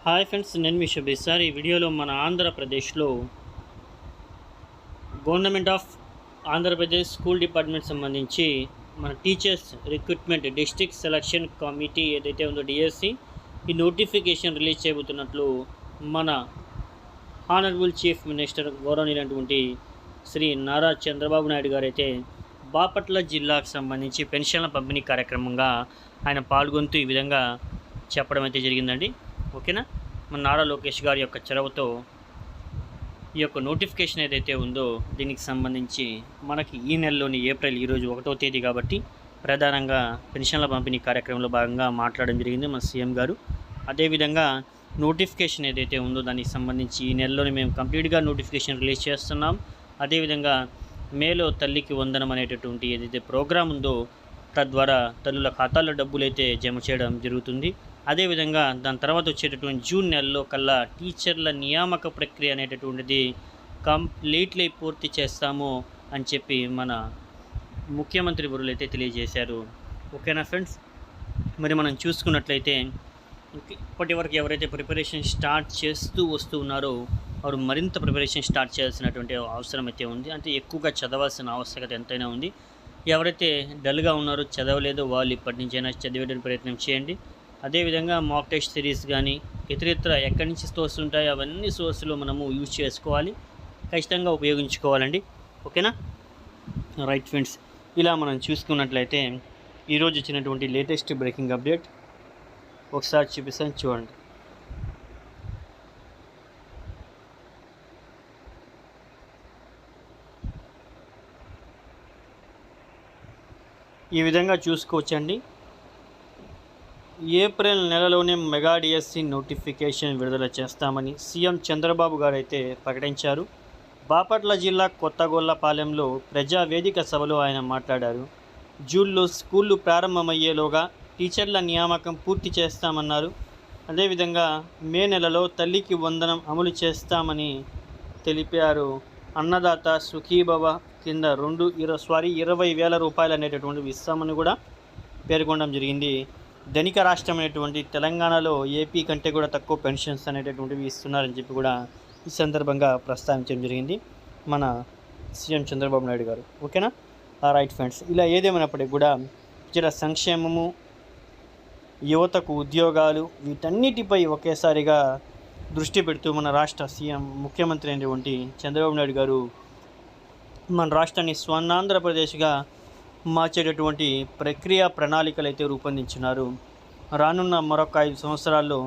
Hi friends, నేను మీ Shabbir sir. ఈ వీడియోలో మన ఆంధ్రప్రదేశ్లో government of Andhra Pradesh school department సంబంధించి మన teachers recruitment district selection committee ఏదైతే ఉందో డిఎస్సి ఈ నోటిఫికేషన్ రిలీజ్ చేయబోతున్నట్లు మన honourable chief minister గౌరవనీయులైనటువంటి Shri Nara Chandrababu Naidu గారు అయితే బాపట్ల జిల్లాకు సంబంధించి పెన్షన్ల పంపిణీ కార్యక్రమంగా ఆయన పాల్గొంటూ ఈ విధంగా చెప్పడం అయితే జరిగిందండి. ఓకేనా, మన నారా లోకేష్ గారి యొక్క చొరవతో ఈ యొక్క నోటిఫికేషన్ ఏదైతే ఉందో దీనికి సంబంధించి మనకి ఈ నెలలోని ఏప్రిల్ ఈరోజు 1వ తేదీ కాబట్టి ప్రధానంగా పెన్షన్ల పంపిణీ కార్యక్రమంలో భాగంగా మాట్లాడడం జరిగింది మన సీఎం గారు. అదేవిధంగా నోటిఫికేషన్ ఏదైతే ఉందో దానికి సంబంధించి ఈ నెలలోనే మేము కంప్లీట్గా నోటిఫికేషన్ రిలీజ్ చేస్తున్నాం. అదేవిధంగా మేలో తల్లికి వందనం అనేటటువంటి ఏదైతే ప్రోగ్రాం ఉందో తద్వారా తల్లుల ఖాతాల్లో డబ్బులు అయితే జమ చేయడం జరుగుతుంది. అదేవిధంగా దాని తర్వాత వచ్చేటటువంటి జూన్ నెలలో కల్లా టీచర్ల నియామక ప్రక్రియ అనేటటువంటిది కంప్లీట్లీ పూర్తి చేస్తాము అని చెప్పి మన ముఖ్యమంత్రి వర్యులు అయితే తెలియజేశారు. ఓకేనా ఫ్రెండ్స్, మరి మనం చూసుకున్నట్లయితే ఇప్పటి వరకు ఎవరైతే ప్రిపరేషన్ స్టార్ట్ చేస్తూ వస్తూ ఉన్నారో వారు మరింత ప్రిపరేషన్ స్టార్ట్ చేయాల్సినటువంటి అవసరం అయితే ఉంది. అంటే ఎక్కువగా చదవాల్సిన ఆవశ్యకత ఎంతైనా ఉంది. ఎవరైతే డల్గా ఉన్నారో చదవలేదో వాళ్ళు ఇప్పటి నుంచైనా చదివేటువంటి ప్రయత్నం చేయండి. అదేవిధంగా మాక్ టెస్ట్ సిరీస్ కానీ ఇతరితర ఎక్కడి నుంచి సోర్స్ ఉంటాయో అవన్నీ సోర్సులు మనము యూజ్ చేసుకోవాలి, ఖచ్చితంగా ఉపయోగించుకోవాలండి. ఓకేనా, రైట్ ఫ్రెండ్స్, ఇలా మనం చూసుకున్నట్లయితే ఈరోజు వచ్చినటువంటి లేటెస్ట్ బ్రేకింగ్ అప్డేట్ ఒకసారి చూపిస్తాను, చూడండి. ఈ విధంగా చూసుకోవచ్చండి. ఏప్రిల్ నెలలోనే మెగా డిఎస్సి నోటిఫికేషన్ విడుదల చేస్తామని సీఎం చంద్రబాబు గారు అయితే ప్రకటించారు. బాపట్ల జిల్లా కొత్తగొల్లపాలెంలో ప్రజావేదిక సభలో ఆయన మాట్లాడారు. జూన్లో స్కూళ్ళు ప్రారంభమయ్యేలోగా టీచర్ల నియామకం పూర్తి చేస్తామన్నారు. అదేవిధంగా మే నెలలో తల్లికి వందనం అమలు చేస్తామని తెలిపారు. అన్నదాత సుఖీభవ కింద 20,000 రూపాయలు అనేటటువంటివి ఇస్తామని కూడా పేర్కొనడం జరిగింది. ధనిక రాష్ట్రం అనేటువంటి తెలంగాణలో ఏపీ కంటే కూడా తక్కువ పెన్షన్స్ అనేటటువంటివి ఇస్తున్నారని చెప్పి కూడా ఈ సందర్భంగా ప్రస్తావించడం జరిగింది మన సీఎం చంద్రబాబు నాయుడు గారు. ఓకేనా, రైట్ ఫ్రెండ్స్, ఇలా ఏదేమైనప్పటికీ కూడా ప్రజల సంక్షేమము, యువతకు ఉద్యోగాలు, వీటన్నిటిపై ఒకేసారిగా దృష్టి పెడుతూ మన రాష్ట్ర సీఎం ముఖ్యమంత్రి అయినటువంటి చంద్రబాబు నాయుడు గారు మన రాష్ట్రాన్ని స్వర్ణాంధ్రప్రదేశ్గా మార్చేటటువంటి ప్రక్రియ ప్రణాళికలు అయితే రూపొందించినారు. రానున్న మరొక 5 సంవత్సరాల్లో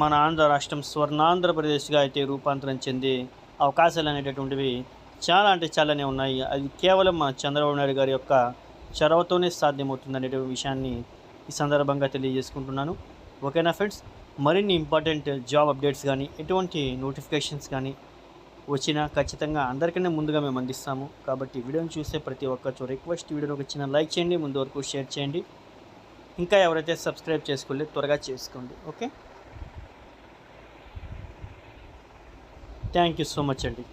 మన ఆంధ్ర రాష్ట్రం స్వర్ణాంధ్రప్రదేశ్గా అయితే రూపాంతరం చెందే అవకాశాలు అనేటటువంటివి చాలా అంటే చాలానే ఉన్నాయి. అది కేవలం మన చంద్రబాబు నాయుడు గారి యొక్క చొరవతోనే సాధ్యమవుతుంది అనే విషయాన్ని ఈ సందర్భంగా తెలియజేసుకుంటున్నాను. ఓకేనా ఫ్రెండ్స్, మరిన్ని ఇంపార్టెంట్ జాబ్ అప్డేట్స్ కానీ ఎటువంటి నోటిఫికేషన్స్ కానీ వచ్చినా ఖచ్చితంగా అందరికన్నా ముందుగా మేము అందిస్తాము. కాబట్టి వీడియోని చూసే ప్రతి ఒక్కరు రిక్వెస్ట్, వీడియోని ఒక చిన్న లైక్ చేయండి, ముందు వరకు షేర్ చేయండి. ఇంకా ఎవరైతే సబ్స్క్రైబ్ చేసుకోలేదు త్వరగా చేసుకోండి. Okay, thank you so much అండి.